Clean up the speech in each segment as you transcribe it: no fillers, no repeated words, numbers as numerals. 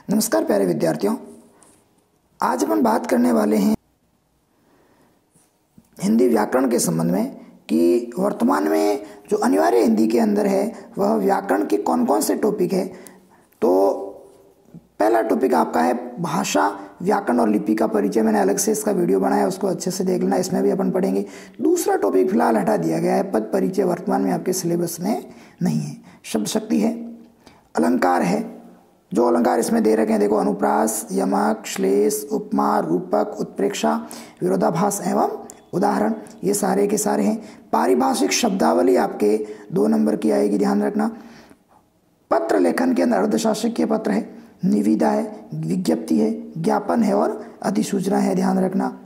नमस्कार प्यारे विद्यार्थियों, आज अपन बात करने वाले हैं हिंदी व्याकरण के संबंध में कि वर्तमान में जो अनिवार्य हिंदी के अंदर है वह व्याकरण के कौन कौन से टॉपिक है। तो पहला टॉपिक आपका है भाषा, व्याकरण और लिपि का परिचय। मैंने अलग से इसका वीडियो बनाया, उसको अच्छे से देख लेना, इसमें भी अपन पढ़ेंगे। दूसरा टॉपिक फिलहाल हटा दिया गया है, पद परिचय वर्तमान में आपके सिलेबस में नहीं है। शब्द शक्ति है, अलंकार है, जो अलंकार इसमें दे रखे हैं देखो, अनुप्रास, यमक, श्लेष, उपमा, रूपक, उत्प्रेक्षा, विरोधाभास एवं उदाहरण, ये सारे के सारे हैं। पारिभाषिक शब्दावली आपके 2 नंबर की आएगी, ध्यान रखना। पत्र लेखन के अंदर अर्धशासकीय पत्र है, निविदा है, विज्ञप्ति है, ज्ञापन है और अधिसूचना है, ध्यान रखना।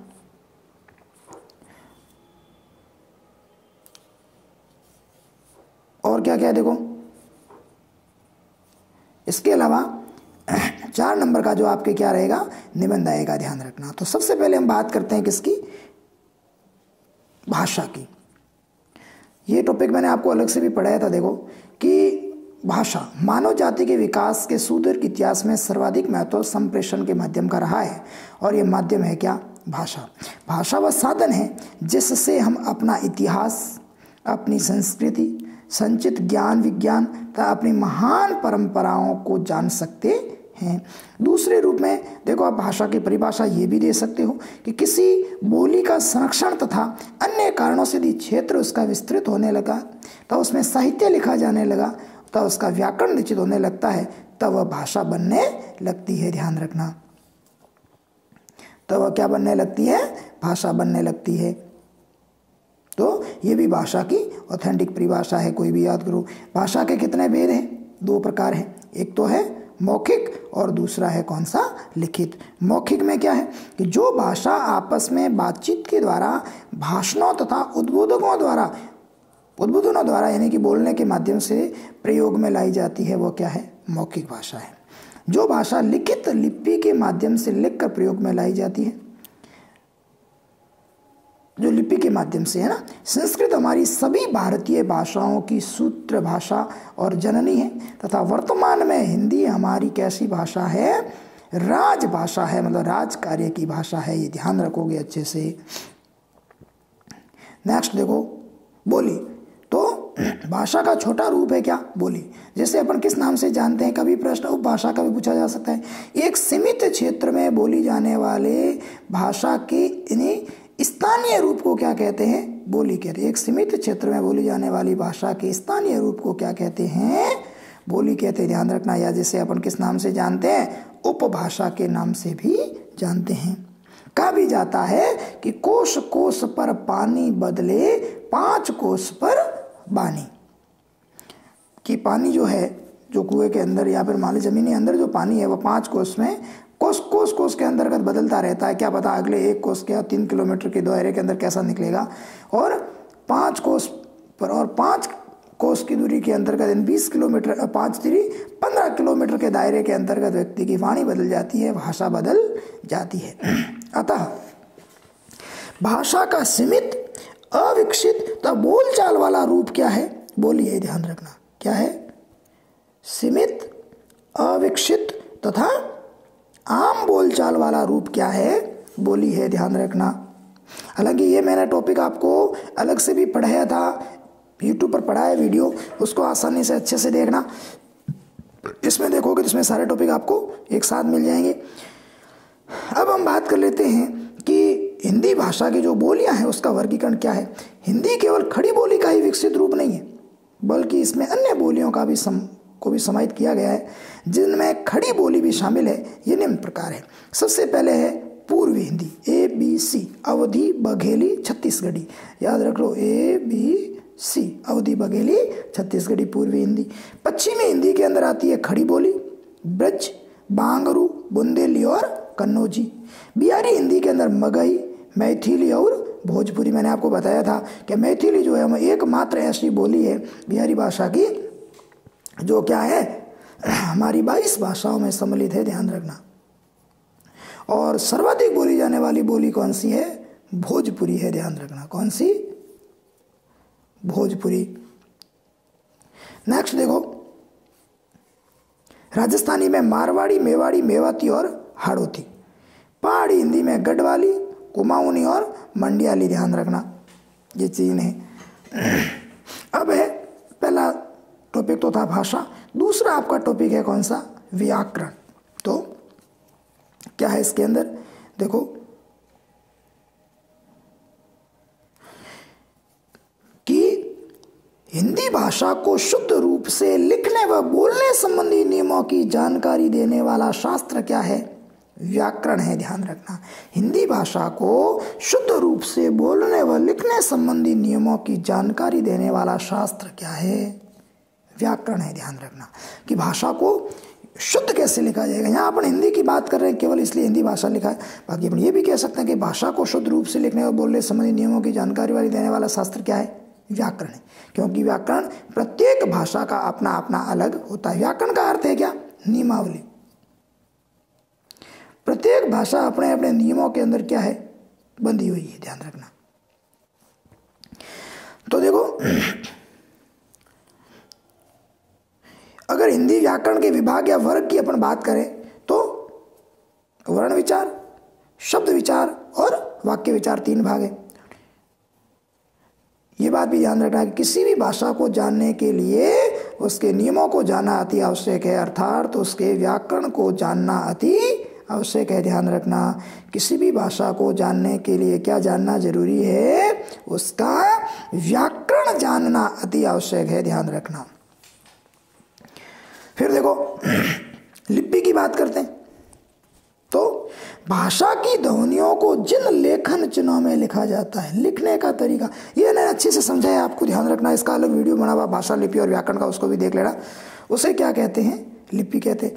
और क्या क्या है देखो, इसके अलावा 4 नंबर का जो आपके क्या रहेगा, निबंध आएगा, ध्यान रखना। तो सबसे पहले हम बात करते हैं किसकी, भाषा की। ये टॉपिक मैंने आपको अलग से भी पढ़ाया था देखो कि भाषा मानव जाति के विकास के सुदीर्घ इतिहास में सर्वाधिक महत्व संप्रेषण के माध्यम का रहा है। और ये माध्यम है क्या, भाषा। भाषा वह साधन है जिससे हम अपना इतिहास, अपनी संस्कृति, संचित ज्ञान विज्ञान तथा अपनी महान परंपराओं को जान सकते हैं। दूसरे रूप में देखो, आप भाषा की परिभाषा ये भी दे सकते हो कि किसी बोली का संरक्षण तथा अन्य कारणों से यदि क्षेत्र उसका विस्तृत होने लगा, तो उसमें साहित्य लिखा जाने लगा, तो उसका व्याकरण निश्चित होने लगता है, तब वह भाषा बनने लगती है, ध्यान रखना। तब वह क्या बनने लगती है, भाषा बनने लगती है। तो ये भी भाषा की ऑथेंटिक परिभाषा है, कोई भी याद करो। भाषा के कितने भेद हैं, 2 प्रकार हैं। एक तो है मौखिक और दूसरा है कौन सा, लिखित। मौखिक में क्या है कि जो भाषा आपस में बातचीत के द्वारा, भाषणों तथा उद्बोधनों द्वारा यानी कि बोलने के माध्यम से प्रयोग में लाई जाती है, वो क्या है, मौखिक भाषा है। जो भाषा लिखित लिपि के माध्यम से लिखकर प्रयोग में लाई जाती है, जो लिपि के माध्यम से है ना। संस्कृत हमारी सभी भारतीय भाषाओं की सूत्र भाषा और जननी है तथा वर्तमान में हिंदी हमारी कैसी भाषा है, राजभाषा है, मतलब राज कार्य की भाषा है। ये ध्यान रखोगे अच्छे से। नेक्स्ट देखो, बोली। तो भाषा का छोटा रूप है क्या, बोली। जैसे अपन किस नाम से जानते हैं, कभी प्रश्न उपभाषा का भी पूछा जा सकता है। एक सीमित क्षेत्र में बोली जाने वाले भाषा के इन्हें स्थानीय रूप को क्या कहते हैं, बोली कहते हैं। एक सीमित क्षेत्र में बोली जाने वाली भाषा के स्थानीय रूप को क्या कहते हैं, बोली कहते हैं, ध्यान रखना। या जिसे अपन किस नाम से जानते हैं, उपभाषा के नाम से भी जानते हैं। कहा भी जाता है कि कोस कोस पर पानी बदले 5 कोस पर बानी। कि पानी जो है, जो कुएं के अंदर या फिर मान ली जमीन के अंदर जो पानी है, वह 5 कोस में कोस के अंतर्गत बदलता रहता है। क्या पता अगले 1 कोस के 3 किलोमीटर के दायरे के अंदर कैसा निकलेगा। और 5 कोस पर और 5 कोस की दूरी के अंतर्गत 20 किलोमीटर, 5 3 15 किलोमीटर के दायरे के अंतर्गत व्यक्ति की वाणी बदल जाती है, भाषा बदल जाती है। अतः भाषा का सीमित, अविकसित तो बोलचाल वाला रूप क्या है, बोली है, ध्यान रखना। क्या है, सीमित, अविकसित तथा आम बोलचाल वाला रूप क्या है, बोली है, ध्यान रखना। हालांकि ये मैंने टॉपिक आपको अलग से भी पढ़ाया था, यूट्यूब पर पढ़ाया वीडियो, उसको आसानी से अच्छे से देखना। इसमें देखोगे तो इसमें सारे टॉपिक आपको एक साथ मिल जाएंगे। अब हम बात कर लेते हैं कि हिंदी भाषा की जो बोलियां हैं उसका वर्गीकरण क्या है। हिंदी केवल खड़ी बोली का ही विकसित रूप नहीं है, बल्कि इसमें अन्य बोलियों का भी समाहित किया गया है, जिनमें खड़ी बोली भी शामिल है। ये निम्न प्रकार है। सबसे पहले है पूर्वी हिंदी, ABC, अवधी, बघेली, छत्तीसगढ़ी। याद रख लो, ABC, अवधी, बघेली, छत्तीसगढ़ी, पूर्वी हिंदी। पश्चिमी हिंदी के अंदर आती है खड़ी बोली, ब्रज, बांगरू, बुंदेली और कन्नौजी। बिहारी हिंदी के अंदर मगही, मैथिली और भोजपुरी। मैंने आपको बताया था कि मैथिली जो है एकमात्र ऐसी बोली है बिहारी भाषा की जो क्या है, हमारी 22 भाषाओं में सम्मिलित है, ध्यान रखना। और सर्वाधिक बोली जाने वाली बोली कौन सी है, भोजपुरी है, ध्यान रखना। कौन सी, भोजपुरी। नेक्स्ट देखो, राजस्थानी में मारवाड़ी, मेवाड़ी, मेवाती और हाड़ौती। पहाड़ी हिंदी में गढ़वाली, कुमाऊनी और मंडियाली। ध्यान रखना ये चीज़ है। अब है पहला टॉपिक तो था भाषा, दूसरा आपका टॉपिक है कौन सा? व्याकरण। तो क्या है इसके अंदर? देखो कि हिंदी भाषा को शुद्ध रूप से लिखने व बोलने संबंधी नियमों की जानकारी देने वाला शास्त्र क्या है? व्याकरण है। ध्यान रखना, हिंदी भाषा को शुद्ध रूप से बोलने व लिखने संबंधी नियमों की जानकारी देने वाला शास्त्र क्या है? व्याकरण है। ध्यान रखना कि भाषा को शुद्ध कैसे लिखा जाएगा। यहाँ अपन हिंदी की बात कर रहे हैं केवल, इसलिए हिंदी भाषा लिखा है। बाकी अपन ये भी कह सकते हैं कि भाषा को शुद्ध रूप से लिखने और बोलने संबंधी नियमों की जानकारी वाली देने वाला शास्त्र क्या है? व्याकरण है। क्योंकि व्याकरण प्रत्येक भाषा का अपना अपना अलग होता है। व्याकरण का अर्थ है क्या? नियमावली। प्रत्येक भाषा अपने अपने नियमों के अंदर क्या है? बंधी हुई है। ध्यान रखना। तो देखो, अगर हिंदी व्याकरण के विभाग या वर्ग की अपन बात करें तो वर्ण विचार, शब्द विचार और वाक्य विचार 3 भाग है। ये बात भी ध्यान रखना है कि किसी भी भाषा को जानने के लिए उसके नियमों को जानना अति आवश्यक है, अर्थात उसके व्याकरण को जानना अति आवश्यक है। ध्यान रखना, किसी भी भाषा को जानने के लिए क्या जानना जरूरी है? उसका व्याकरण जानना अति आवश्यक है। ध्यान रखना। फिर देखो लिपि की बात करते हैं तो भाषा की ध्वनियों को जिन लेखन चिन्हों में लिखा जाता है, लिखने का तरीका ये मैंने अच्छे से समझाया आपको। ध्यान रखना, इसका अलग वीडियो बना हुआ भाषा, लिपि और व्याकरण का, उसको भी देख लेना। उसे क्या कहते हैं? लिपि कहते हैं।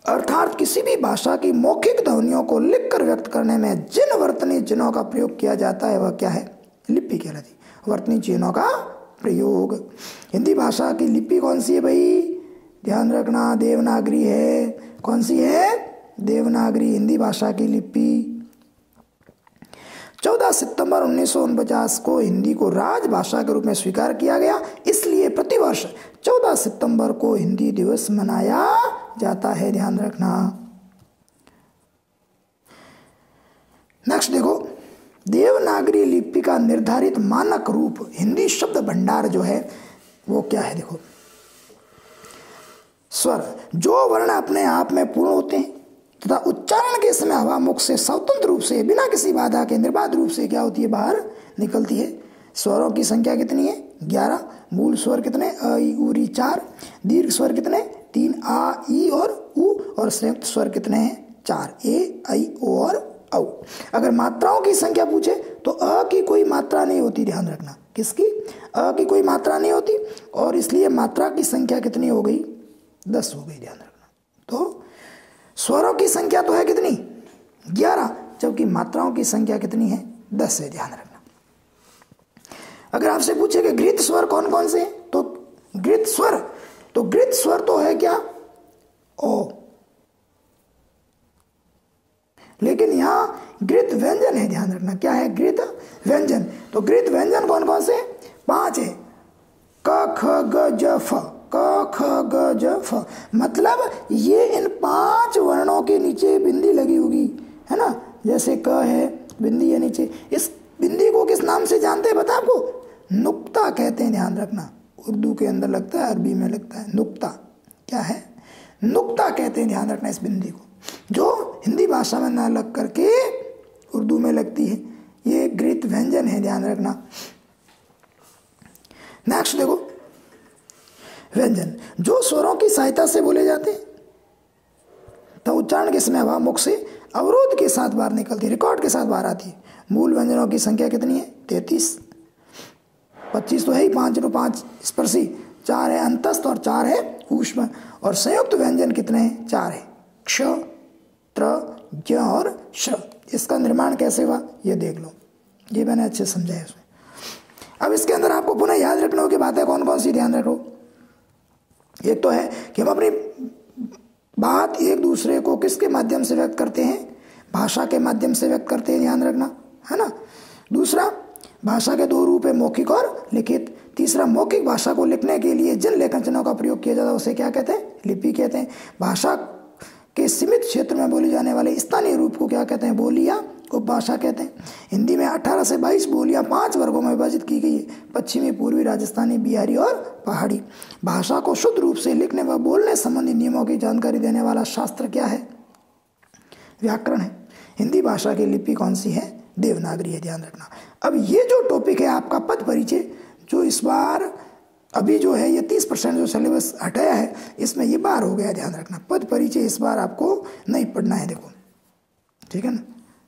अर्थात किसी भी भाषा की मौखिक ध्वनियों को लिखकर व्यक्त करने में जिन वर्तनी चिन्हों का प्रयोग किया जाता है वह क्या है? लिपि कहलाती है। वर्तनी चिन्हों का प्रयोग। हिंदी भाषा की लिपि कौन सी है भाई? ध्यान रखना, देवनागरी है। कौन सी है? देवनागरी हिंदी भाषा की लिपि। 14 सितंबर 1949 को हिंदी को राजभाषा के रूप में स्वीकार किया गया, इसलिए प्रतिवर्ष 14 सितंबर को हिंदी दिवस मनाया जाता है। ध्यान रखना। नेक्स्ट देखो, देवनागरी लिपि का निर्धारित मानक रूप हिंदी शब्द भंडार जो है वो क्या है? देखो, स्वर जो वर्ण अपने आप में पूर्ण होते हैं तथा उच्चारण के समय हवा मुख से स्वतंत्र रूप से बिना किसी बाधा के निर्बाध रूप से क्या होती है? बाहर निकलती है। स्वरों की संख्या कितनी है? 11। मूल स्वर कितने? अ, ई, उ, री 4। दीर्घ स्वर कितने? 3 आ, ई और उ। और संयुक्त स्वर कितने हैं? 4 ए, आई, ओ और औ। अगर मात्राओं की संख्या पूछे तो अ की कोई मात्रा नहीं होती। ध्यान रखना, किसकी? अ की कोई मात्रा नहीं होती और इसलिए मात्रा की संख्या कितनी हो गई? 10 हो गई। ध्यान रखना। तो स्वरों की संख्या तो है कितनी? 11, जबकि मात्राओं की संख्या कितनी है? 10 है। ध्यान रखना। अगर आपसे पूछे कि गृहीत स्वर कौन कौन से हैं तो गृहीत स्वर तो है क्या? ओ। लेकिन यहाँ गृहीत व्यंजन है। ध्यान रखना, क्या है? गृहीत व्यंजन। तो गृहीत व्यंजन कौन कौन से? 5 है। क, ख, ग, ज, फ। क, ख, ग, ज, फ। मतलब ये इन 5 वर्णों के नीचे बिंदी लगी होगी, है ना? जैसे क है, बिंदी है नीचे। इस बिंदी को किस नाम से जानते हैं पता आपको? नुक्ता कहते हैं। ध्यान रखना, उर्दू के अंदर लगता है, अरबी में लगता है। नुक्ता क्या है? नुक्ता कहते हैं। ध्यान रखना इस बिंदी को, जो हिंदी भाषा में ना लग करके उर्दू में लगती है। ये गृहीत व्यंजन है। ध्यान रखना। नेक्स्ट देखो, व्यंजन जो स्वरों की सहायता से बोले जाते हैं तो उच्चारण के समय हवा मुख से अवरोध के साथ बाहर निकलती है, रिकॉर्ड के साथ बाहर आती है। मूल व्यंजनों की संख्या कितनी है? 33। 25 तो है ही, 5 × 5 स्पर्शी, 4 है अंतस्थ और 4 है ऊष्म। और संयुक्त व्यंजन कितने हैं? 4 है। क्ष, त्र, ज्ञ और श। इसका निर्माण कैसे हुआ ये देख लो, ये मैंने अच्छे समझाया उसमें। अब इसके अंदर आपको पुनः याद रखने की बातें कौन कौन सी ध्यान रखो। एक तो है कि हम अपनी बात एक दूसरे को किसके माध्यम से व्यक्त करते हैं? भाषा के माध्यम से व्यक्त करते हैं। ध्यान रखना, है ना। दूसरा, भाषा के 2 रूप है, मौखिक और लिखित। तीसरा, मौखिक भाषा को लिखने के लिए जिन लेखन चिन्हों का प्रयोग किया जाता है उसे क्या कहते हैं? लिपि कहते हैं। भाषा के सीमित क्षेत्र में बोली जाने वाले स्थानीय रूप को क्या कहते हैं? बोली या उपभाषा कहते हैं। हिंदी में 18 से 22 बोलियां 5 वर्गों में विभाजित की गई है: पश्चिमी, पूर्वी, राजस्थानी, बिहारी और पहाड़ी। भाषा को शुद्ध रूप से लिखने व बोलने संबंधी नियमों की जानकारी देने वाला शास्त्र क्या है? व्याकरण है। हिंदी भाषा की लिपि कौन सी है? देवनागरी है, ध्यान रखना। अब ये जो टॉपिक है आपका पद परिचय, जो इस बार अभी जो है ये 30% जो सिलेबस हटाया है, इसमें ये बार हो गया, ध्यान रखना। पद परिचय इस बार आपको नहीं पढ़ना है, देखो, ठीक है ना,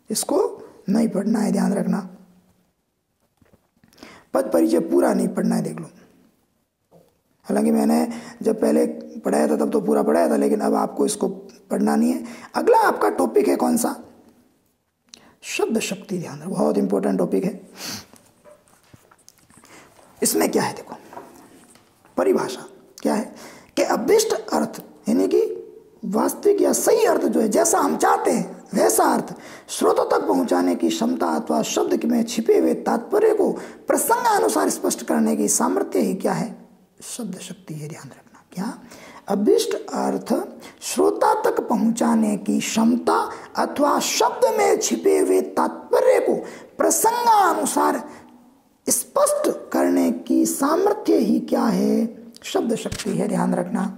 इसको नहीं पढ़ना है, ध्यान रखना। पद परिचय पूरा नहीं पढ़ना है, देख लो। हालांकि मैंने जब पहले पढ़ाया था तब तो पूरा पढ़ाया था, लेकिन अब आपको इसको पढ़ना नहीं है। अगला आपका टॉपिक है कौन सा? शब्द शक्ति, ध्यान रखो, बहुत इंपॉर्टेंट टॉपिक है। इसमें क्या है? देखो, परिभाषा क्या है कि अभीष्ट अर्थ यानी कि वास्तविक या सही अर्थ जो है, जैसा हम चाहते हैं वैसा अर्थ श्रोतों तक पहुंचाने की क्षमता अथवा शब्द में छिपे हुए तात्पर्य को प्रसंगानुसार स्पष्ट करने की सामर्थ्य ही क्या है? शब्द शक्ति है, ध्यान रखना। क्या? अभीष्ट अर्थ श्रोता तक पहुंचाने की क्षमता अथवा शब्द में छिपे हुए तात्पर्य को प्रसंगानुसार स्पष्ट करने की सामर्थ्य ही क्या है? शब्द शक्ति है, ध्यान रखना।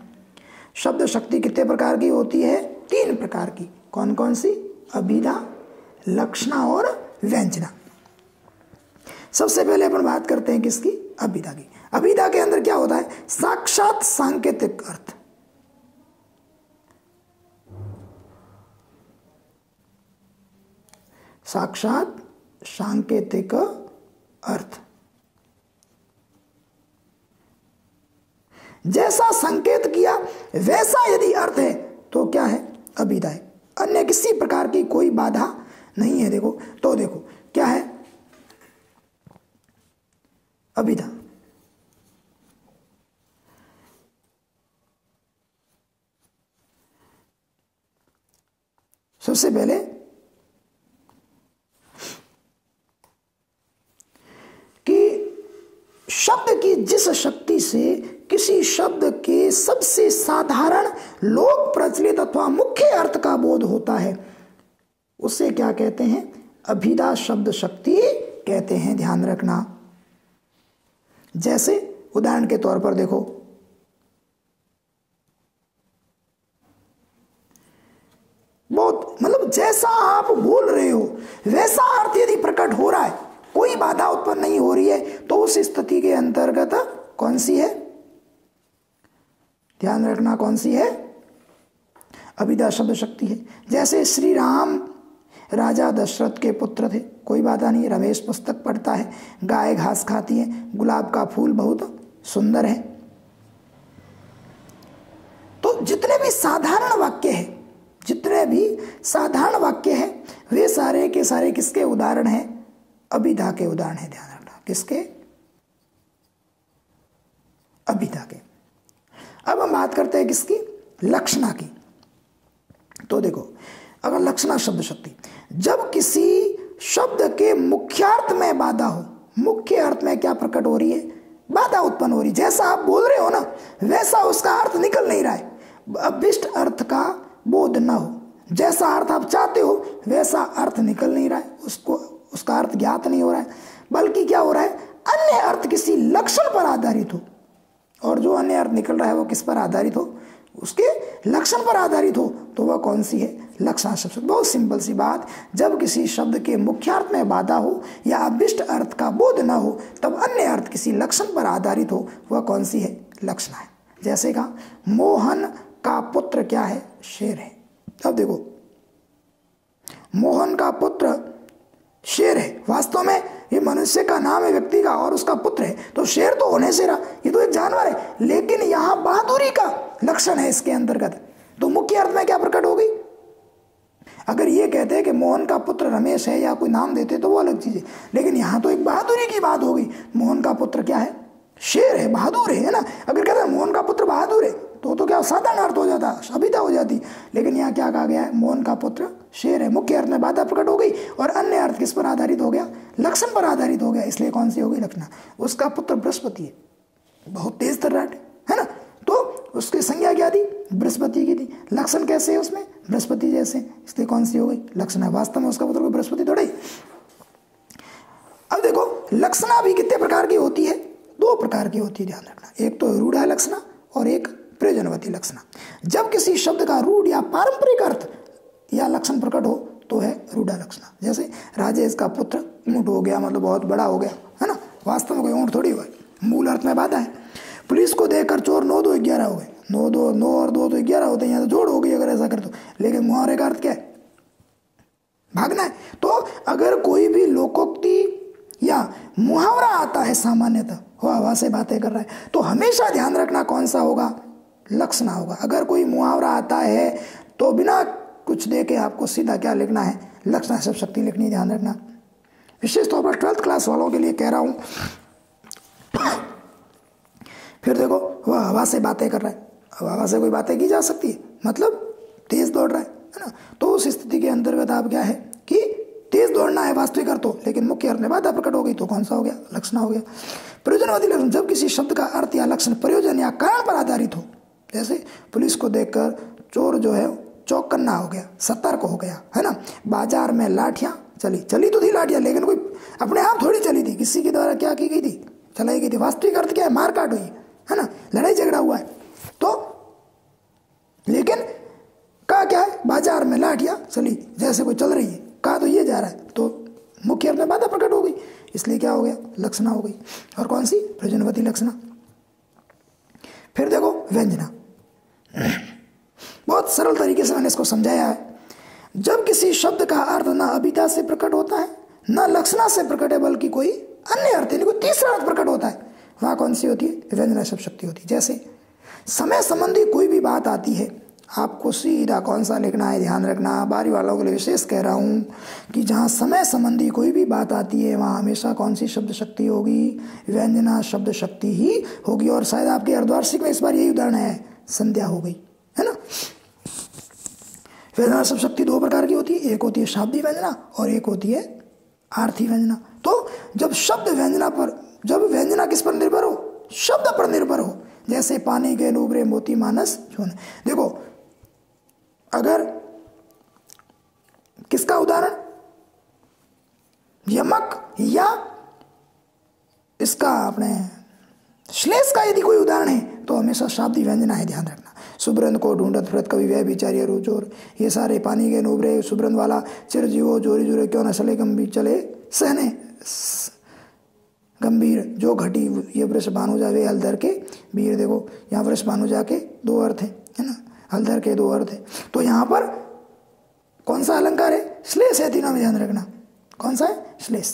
शब्द शक्ति कितने प्रकार की होती है? 3 प्रकार की। कौन कौन सी? अभिधा, लक्षणा और व्यंजना। सबसे पहले अपन बात करते हैं किसकी? अभिधा की। अभिधा के अंदर क्या होता है? साक्षात सांकेतिक अर्थ। साक्षात सांकेतिक अर्थ, जैसा संकेत किया वैसा यदि अर्थ है तो क्या है? अभिधा है। अन्य किसी प्रकार की कोई बाधा नहीं है। देखो तो देखो क्या है? अभिधा। सबसे पहले शब्द की जिस शक्ति से किसी शब्द के सबसे साधारण, लोक प्रचलित अथवा मुख्य अर्थ का बोध होता है उसे क्या कहते हैं? अभिधा शब्द शक्ति कहते हैं, ध्यान रखना। जैसे उदाहरण के तौर पर देखो, बहुत मतलब जैसा आप बोल रहे हो वैसा अर्थ यदि प्रकट हो रहा है, कोई बाधा उत्पन्न नहीं हो रही है, तो उस स्थिति के अंतर्गत कौन सी है? ध्यान रखना, कौन सी है? अभिधा शब्द शक्ति है। जैसे श्री राम राजा दशरथ के पुत्र थे, कोई बाधा नहीं। रमेश पुस्तक पढ़ता है, गाय घास खाती है, गुलाब का फूल बहुत सुंदर है। तो जितने भी साधारण वाक्य है, जितने भी साधारण वाक्य है, वे सारे के सारे किसके उदाहरण हैं? अभिधा के उदाहरण है, ध्यान रखना। किसके? अभिधा के। अब हम बात करते हैं किसकी? लक्षणा की। तो देखो, अगर लक्षणा शब्द शक्ति, जब किसी शब्द के मुख्यार्थ में बाधा हो, मुख्य अर्थ में क्या प्रकट हो रही है? बाधा उत्पन्न हो रही। जैसा आप बोल रहे हो ना वैसा उसका अर्थ निकल नहीं रहा है, अभिष्ट अर्थ का बोध ना हो, जैसा अर्थ आप चाहते हो वैसा अर्थ निकल नहीं रहा है, उसका अर्थ ज्ञात नहीं हो रहा है, बल्कि क्या हो रहा है? अन्य अर्थ किसी लक्षण पर आधारित हो। और जो अन्य अर्थ निकल रहा है वो किस पर आधारित हो? उसके लक्षण पर आधारित हो। तो वह कौन सी है? लक्षणा शब्द। बहुत सिंपल सी बात, जब किसी शब्द के मुख्यार्थ में बाधा हो या अभिष्ट अर्थ का बोध ना हो, तब अन्य अर्थ किसी लक्षण पर आधारित हो, वह कौन सी है? लक्षणा है। जैसे कहा, मोहन का पुत्र क्या है? शेर है। अब देखो, मोहन का पुत्र शेर है, वास्तव में ये मनुष्य का नाम है, व्यक्ति का, और उसका पुत्र है, तो शेर तो होने से रहा, ये तो एक जानवर है, लेकिन यहां बहादुरी का लक्षण है इसके अंतर्गत। तो मुख्य अर्थ में क्या प्रकट हो गई? अगर ये कहते हैं कि मोहन का पुत्र रमेश है या कोई नाम देते तो वो अलग चीज है, लेकिन यहां तो एक बहादुरी की बात हो गई। मोहन का पुत्र क्या है? शेर है, बहादुर है ना। अगर कहते हैं मोहन का पुत्र बहादुर है, तो क्या साधारण अर्थ हो जाता, सभ्यता हो जाती। लेकिन यहाँ क्या कहा गया है, मोहन का पुत्र शेर है। मुख्य अर्थ में बाधा प्रकट हो गई और अन्य अर्थ किस पर आधारित हो गया, लक्षण पर आधारित हो गया। इसलिए कौन सी हो गई, लक्षणा। उसका पुत्र बृहस्पति है, बहुत तेज तर्राट है ना, तो उसकी संज्ञा क्या थी, बृहस्पति की थी। लक्षण कैसे है उसमें, बृहस्पति जैसे, इसलिए कौन सी हो गई, लक्षणा। वास्तव में उसका पुत्र कोई बृहस्पति थोड़ा ही। अब देखो लक्षणा भी कितने प्रकार की होती है, 2 प्रकार की होती है, ध्यान रखना। एक तो रूढ़ लक्षणा और एक प्रयोजनवती लक्षणा। जब किसी शब्द का रूढ़ या पारंपरिक अर्थ या लक्षण प्रकट हो तो है रूढ़ लक्षणा। जैसे राजेश का पुत्र ऊंट हो गया, मतलब बहुत बड़ा हो गया, है ना, वास्तव में कोई ऊंट थोड़ी हुआ, मूल अर्थ में बाधा है। पुलिस को देखकर चोर 9 2 11 हो गए, 9 और 2 तो 11 होते हैं, यहाँ तो जोड़ हो गई अगर ऐसा कर तो। लेकिन मुहावरे का अर्थ क्या है, भागना है। तो अगर कोई भी लोकोक्ति या मुहावरा आता है सामान्यतः, वो हवा से बातें कर रहा है, तो हमेशा ध्यान रखना कौन सा होगा, लक्षणा होगा। अगर कोई मुहावरा आता है तो बिना कुछ देखे आपको सीधा क्या लिखना है, लक्षणा शब्द शक्ति लिखनी है, ध्यान रखना। विशेष तौर पर 12th क्लास वालों के लिए कह रहा हूं। फिर देखो वह हवा से बातें कर रहा है, हवा से कोई बातें की जा सकती है, मतलब तेज दौड़ रहा है ना, तो उस स्थिति के अंतर्गत आप क्या है कि तेज दौड़ना है वास्तविक अर्थ हो, लेकिन मुख्य अर्थ में बाधा प्रकट हो गई तो कौन सा हो गया, लक्षणा हो गया। प्रयोजनवादी लक्षण, जब किसी शब्द का अर्थ या लक्षण प्रयोजन या कारण पर आधारित हो, जैसे पुलिस को देखकर चोर जो है चौकन्ना हो गया, सतर्क हो गया, है ना। बाजार में लाठियां चली तो थी लाठियां, लेकिन कोई अपने आप थोड़ी चली थी, किसी के द्वारा क्या की गई थी, चलाई गई थी। वास्तविक अर्थ क्या है, मारकाट हुई है ना, लड़ाई झगड़ा हुआ है। तो लेकिन कहा क्या है, बाजार में लाठियां चली, जैसे कोई चल रही है, कहा तो ये जा रहा है, तो मुख्य अर्थ में बाधा प्रकट हो गई, इसलिए क्या हो गया, लक्षणा हो गई। और कौन सी, प्रयोजनवती लक्षणा। फिर देखो व्यंजना, बहुत सरल तरीके से मैंने इसको समझाया है। जब किसी शब्द का अर्थ न अभिधा से प्रकट होता है, न लक्षणा से प्रकट है, बल्कि कोई अन्य अर्थ यानी कोई तीसरा अर्थ प्रकट होता है, वहां कौन सी होती है, व्यंजना शब्द शक्ति होती है। जैसे समय संबंधी कोई भी बात आती है, आपको सीधा कौन सा लिखना है, ध्यान रखना। बारी वालों के लिए विशेष कह रहा हूं कि जहां समय संबंधी कोई भी बात आती है, वहां हमेशा कौन सी शब्द शक्ति होगी, व्यंजना शब्द शक्ति ही होगी। और शायद आपके अर्धवार्षिक में इस बार यही उदाहरण है, संध्या हो गई, है ना। व्यंजना शब्द शक्ति 2 प्रकार की होती है, एक होती है शाब्दिक व्यंजना और एक होती है आर्थी व्यंजना। तो जब शब्द व्यंजना पर, जब व्यंजना किस पर निर्भर हो, शब्द पर निर्भर हो, जैसे पानी के डूबरे मोती मानस छूने। देखो अगर किसका उदाहरण, यमक या इसका अपने श्लेष का यदि कोई उदाहरण है तो हमेशा शाब्दिक व्यंजना है, ध्यान रखना। सुब्रंद को ढूंढत फिरत कवि वह बिचारी रूचोर, ये सारे पानी के नूबरे सुब्रंद वाला चिरजीवो जोरी जुरे क्यों न चले गंभीर चले सहने गंभीर जो घटी ये वृष भानुजा वे हलधर के वीर। देखो यहाँ वृष भानुजा के 2 अर्थ है ना, हलधर के 2 अर्थ है। तो यहाँ पर कौन सा अलंकार है, श्लेष है, तीनों में ध्यान रखना, कौन सा है, श्लेष।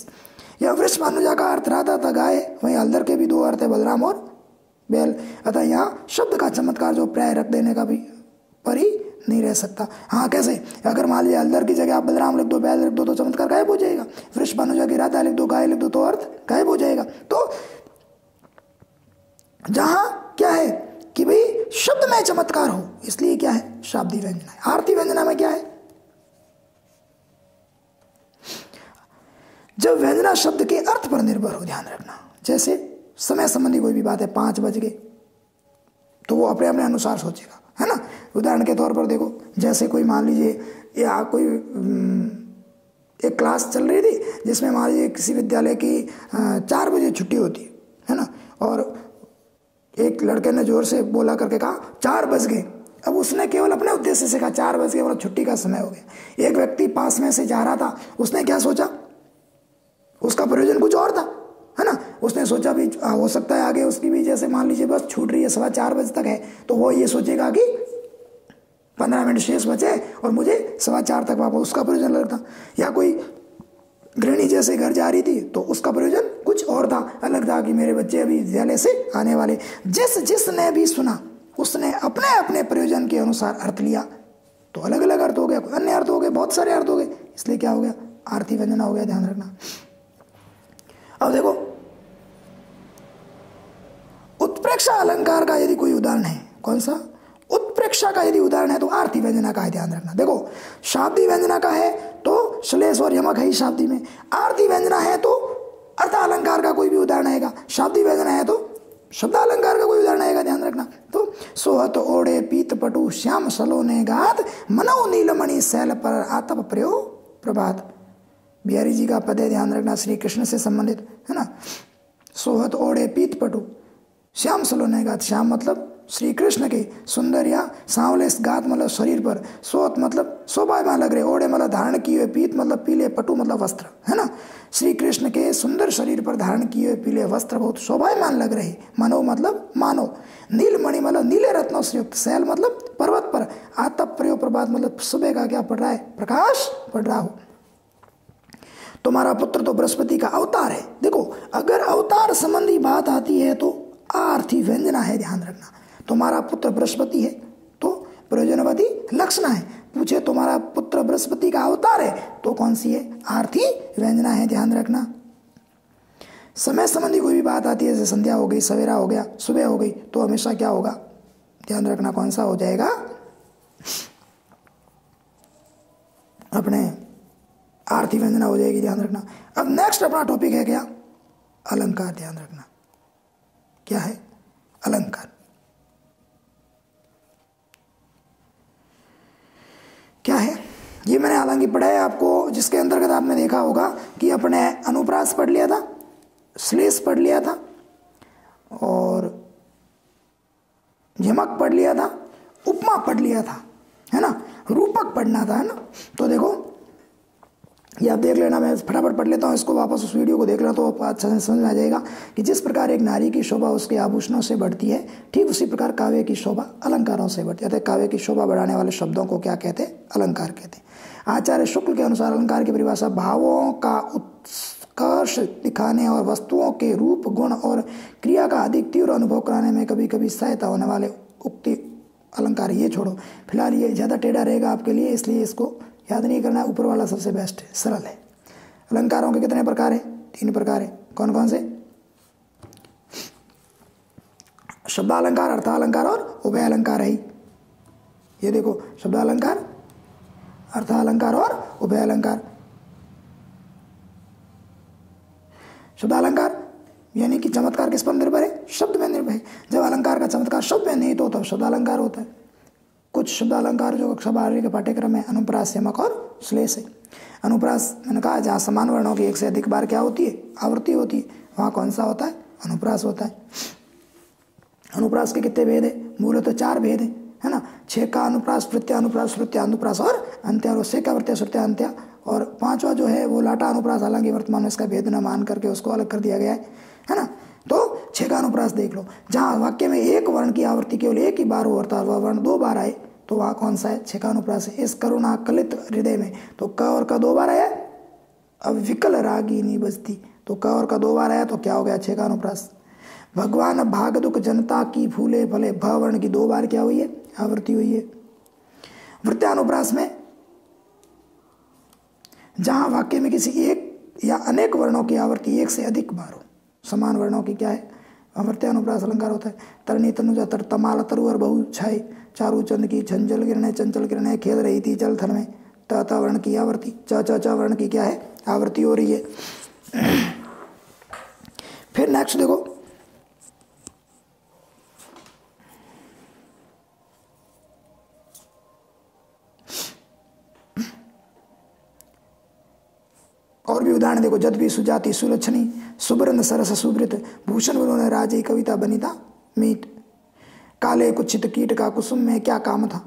यह वृष भानुजा का अर्थ राधा था गाय, वहीं हलधर के भी 2 अर्थ है, बलराम और बैल। अतः यहाँ शब्द का चमत्कार जो प्राय रख देने का भी परी नहीं रह सकता। हाँ कैसे, अगर मान लीजिए हलधर की जगह आप बलराम लिख दो, बैल लिख दो, तो चमत्कार गायब हो जाएगा। वृष भानुजा की राधा लिख दो, गाय लिख दो, तो अर्थ गायब हो जाएगा। तो जहां क्या है कि भाई शब्द में चमत्कार हो, इसलिए क्या है, शाब्दिक व्यंजना है। आरती व्यंजना में क्या है, जब व्यंजना शब्द के अर्थ पर निर्भर हो, ध्यान रखना। जैसे समय संबंधी कोई भी बात है, 5 बज गए, तो वो अपने अपने अनुसार सोचेगा, है ना। उदाहरण के तौर पर देखो, जैसे कोई मान लीजिए या कोई एक क्लास चल रही थी जिसमें मान लीजिए किसी विद्यालय की 4 बजे छुट्टी होती है ना, और एक लड़के ने जोर से बोला करके कहा 4 बज गए। अब उसने केवल अपने उद्देश्य से कहा 4 बज गए, मतलब छुट्टी का समय हो गया। एक व्यक्ति पास में से जा रहा था, उसने क्या सोचा, उसका प्रयोजन कुछ और था, है ना। उसने सोचा भी हो सकता है आगे उसकी भी जैसे मान लीजिए बस छूट रही है 4:15 बजे तक है, तो वो ये सोचेगा कि 15 मिनट शेष बचे और मुझे 4:15 तक वापस, उसका प्रयोजन लगता। या कोई गृहिणी जैसे घर जा रही थी तो उसका प्रयोजन कुछ और था, अलग था कि मेरे बच्चे अभी विद्यालय से आने वाले। जिसने भी सुना उसने अपने अपने प्रयोजन के अनुसार अर्थ लिया, तो अलग अलग अर्थ हो गया, अन्य अर्थ हो गए, बहुत सारे अर्थ हो गए, इसलिए क्या हो गया, आरती व्यंजना हो गया, ध्यान रखना। अब देखो उत्प्रेक्षा अलंकार का यदि कोई उदाहरण है, कौन सा, उत्प्रेक्षा का यदि उदाहरण है तो आर्थी व्यंजना का है, ध्यान रखना। देखो शाब्दी व्यंजना का है तो श्लेष और यमक है ही शाब्दी में, आर्थी व्यंजना है तो अर्थ अलंकार का कोई भी उदाहरण आएगा, शाब्दी व्यंजना है तो शब्द अलंकार का कोई उदाहरण आएगा, ध्यान रखना। तो सोहत ओढ़े पीत पटु श्याम सलोने गात मनो नीलमणि शैल पर आतप प्रयो प्रभात, बिहारी जी का पद है, ध्यान रखना, श्री कृष्ण से संबंधित है ना। सोहत ओढ़े पीत पटु श्याम सलोने गात, श्याम मतलब श्री कृष्ण के सुंदर या सांवले गात मतलब शरीर पर, सोत मतलब शोभायमान लग रहे, ओढ़े मतलब धारण किए हुए, पीत मतलब पीले, पटु मतलब वस्त्र है ना। श्री कृष्ण के सुंदर शरीर पर धारण किए हुए पीले वस्त्र बहुत शोभायमान लग रहे, मनो मतलब मानो, नीलमणि मतलब नीले रत्नों से युक्त, शैल मतलब पर्वत पर, आतप प्रयो प्रभात मतलब सुबह का क्या पड़ रहा है, प्रकाश पड़ रहा हो। तुम्हारा पुत्र तो बृहस्पति का अवतार है। देखो अगर अवतार संबंधी बात आती है तो आर्थी व्यंजना है, ध्यान रखना। तुम्हारा पुत्र बृहस्पति है तो प्रयोजनवादी लक्षणा है, पूछे तुम्हारा पुत्र बृहस्पति का अवतार है तो कौन सी है, आर्थी व्यंजना है, ध्यान रखना। समय संबंधी कोई भी बात आती है, जैसे संध्या हो गई, सवेरा हो गया, सुबह हो गई, तो हमेशा क्या होगा, ध्यान रखना, कौन सा हो जाएगा, अपने आर्थी व्यंजना हो जाएगी, ध्यान रखना। अब नेक्स्ट अपना टॉपिक है क्या, अलंकार, ध्यान रखना। क्या है अलंकार, क्या है ये मैंने हालांकि पढ़ा है आपको, जिसके अंतर्गत आपने देखा होगा कि अपने अनुप्रास पढ़ लिया था, श्लेष पढ़ लिया था और यमक पढ़ लिया था, उपमा पढ़ लिया था, है ना, रूपक पढ़ना था, है ना। तो देखो ये आप देख लेना, मैं फटाफट पढ़ लेता हूँ इसको, वापस उस वीडियो को देख लेना तो अच्छा से समझ में आ जाएगा कि जिस प्रकार एक नारी की शोभा उसके आभूषणों से बढ़ती है, ठीक उसी प्रकार काव्य की शोभा अलंकारों से बढ़ती है। काव्य की शोभा बढ़ाने वाले शब्दों को क्या कहते हैं, अलंकार कहते हैं। आचार्य शुक्ल के अनुसार अलंकार की परिभाषा भावों का उत्कर्ष दिखाने और वस्तुओं के रूप, गुण और क्रिया का अधिक तीव्र अनुभव कराने में कभी कभी सहायता होने वाले उक्ति अलंकार। ये छोड़ो फिलहाल, ये ज़्यादा टेढ़ा रहेगा आपके लिए, इसलिए इसको याद नहीं करना, ऊपर वाला सबसे बेस्ट है, सरल है। अलंकारों के कितने प्रकार है, 3 प्रकार है, कौन कौन से, शब्दालंकार, अर्थालंकार और उभय अलंकार है। ये देखो शब्दालंकार, अर्थालंकार और उभय अलंकार। शब्दालंकार यानी कि चमत्कार किस पर निर्भर है, शब्द में निर्भर है। जब अलंकार का चमत्कार शब्द में नहीं तो तब शब्दालंकार होता है। कुछ शब्द अलंकार जो कक्षा 12वीं के पाठ्यक्रम में अनुप्रास, यमक और श्लेष है। अनुप्रास मैंने कहा जहाँ समान वर्णों की एक से अधिक बार क्या होती है, आवृत्ति होती है, वहाँ कौन सा होता है, अनुप्रास होता है। अनुप्रास के कितने भेद है, मूलतः 4 भेद है ना। 6 का अनुप्रास, प्रत्यानुप्रास, श्रुत्यानुप्रास और अंत्य, और 6 का प्रत्यय, श्रुत्या, अंत्य, और 5वां जो है वो लाटा अनुप्रास, हालांकि वर्तमान में इसका भेद न मान करके उसको अलग कर दिया गया है ना। तो 6 का अनुप्रास देख लो, जहाँ वाक्य में एक वर्ण की आवृत्ति केवल एक ही बार हो अर्थात वह वर्ण 2 बार आए तो वहाँ कौन सा है, 6 का अनुप्रास है। इस करुणा कलित हृदय में तो क और का 2 बार आया, अब विकल रागिनी बजती तो क और का 2 बार आया तो क्या हो गया, 6 का अनुप्रास। भगवान भाग दुख जनता की फूले फले, भ वर्ण की 2 बार क्या हुई है, आवृत्ति हुई है। वृत्तानुप्रास में जहां वाक्य में किसी एक या अनेक वर्णों की आवृत्ति एक से अधिक बार हो, समान वर्णों की क्या है, वृत्तानुप्रास अलंकार होता है। तरनी तनुजा तर, तमाल तरु और बहु छाई, चारू चंद की झंझल किरणें चंचल किरणें खेल रही थी जल थल में, त वर्ण की आवृत्ति, च वर्ण की क्या है, आवृत्ति हो रही है। फिर नेक्स्ट देखो, और भी उदाहरण देखो, जदपि सुजाति सुलक्षणी, सुब्रंद सरस सुब्रत, भूषण उन्होंने राजे कविता बनिता मीट, काले कुचित कीट का कुसुम में क्या काम था।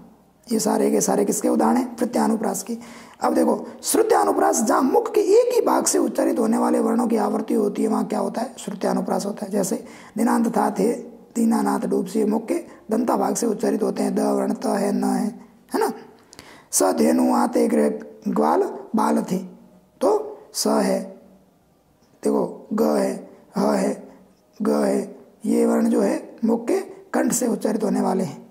ये सारे के सारे किसके उदाहरण हैं, प्रत्यानुप्रास के। अब देखो श्रुत्यानुप्रास, जहाँ मुख के एक ही भाग से उच्चारित होने वाले वर्णों की आवृत्ति होती है वहाँ क्या होता है, श्रुत्यानुप्रास होता है। जैसे दिनांत था, थे, दीनानाथ, डूब से मुख के दंता भाग से उच्चारित होते हैं, द वर्ण त है, न है ना। स धेनु आते गृह ग्वाल बाल थे तो स है, देखो ग है, ह है, ग है, ये वर्ण जो है मुख के कंठ से उच्चारित होने वाले हैं।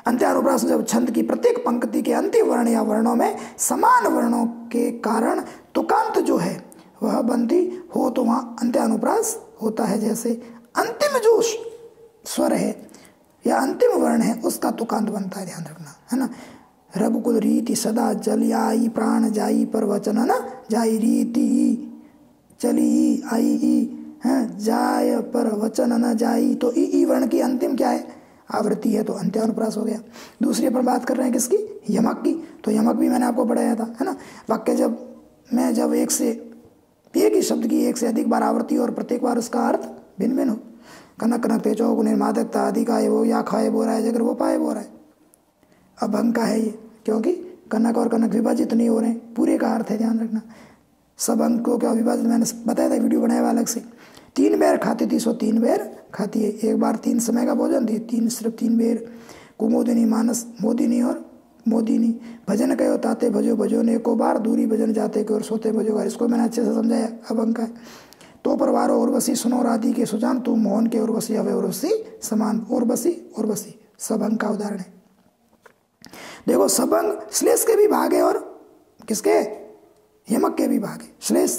अंत्यानुप्रास जब छंद की प्रत्येक पंक्ति के अंतिम वर्ण या वर्णों में समान वर्णों के कारण तुकांत जो है वह बनती हो तो वहाँ अंत्यानुप्रास होता है। जैसे अंतिम जो स्वर है या अंतिम वर्ण है उसका तुकांत बनता है, ध्यान रखना, है ना। रघुकुल रीति सदा जलियाई प्राण जाई पर वचन, है ना, जाई रीति चली आई ई, है, जाय पर वचन न जाई, तो ई वर्ण की अंतिम क्या है, आवृत्ति है, तो अंत्यानुप्रास हो गया। दूसरी अपन बात कर रहे हैं किसकी, यमक की, तो यमक भी मैंने आपको पढ़ाया था, है ना। वाक्य जब एक ही शब्द की एक से अधिक बार आवृत्ति और प्रत्येक बार उसका अर्थ भिन्न भिन्न हो, कनक कनक तेजो निर्मादकता आदि का है वो, या खाए बो रहा है जगह वो पाए बो रहा है, अभंग का है ये, क्योंकि कनक और कनक विभाजित नहीं हो रहे हैं, पूरे का अर्थ है, ध्यान रखना। सब अंक को क्या विभाजित, मैंने बताया था, वीडियो बनाया हुआ अलग से। 3 बेर खाती थी सो 3 बेर खाती है, एक बार 3 समय का भोजन थी, सिर्फ 3 बेर। कुमोदिनी मानस मोदिनी और मोदिनी, भजन कहो ताते भजो भजो ने को बार, दूरी भजन जाते के और सोते भजो बार, इसको मैंने अच्छे से समझाया, अब अंक है। तो परवारो उर्वशी सुनो राधि के सुजान, तुम मोहन के उर्वशी अवे उर्वशी समान, उर्वशी सब अंक का उदाहरण है। देखो सबंग श्लेष के भी भाग है और किसके, यमक के भी भाग है। श्लेष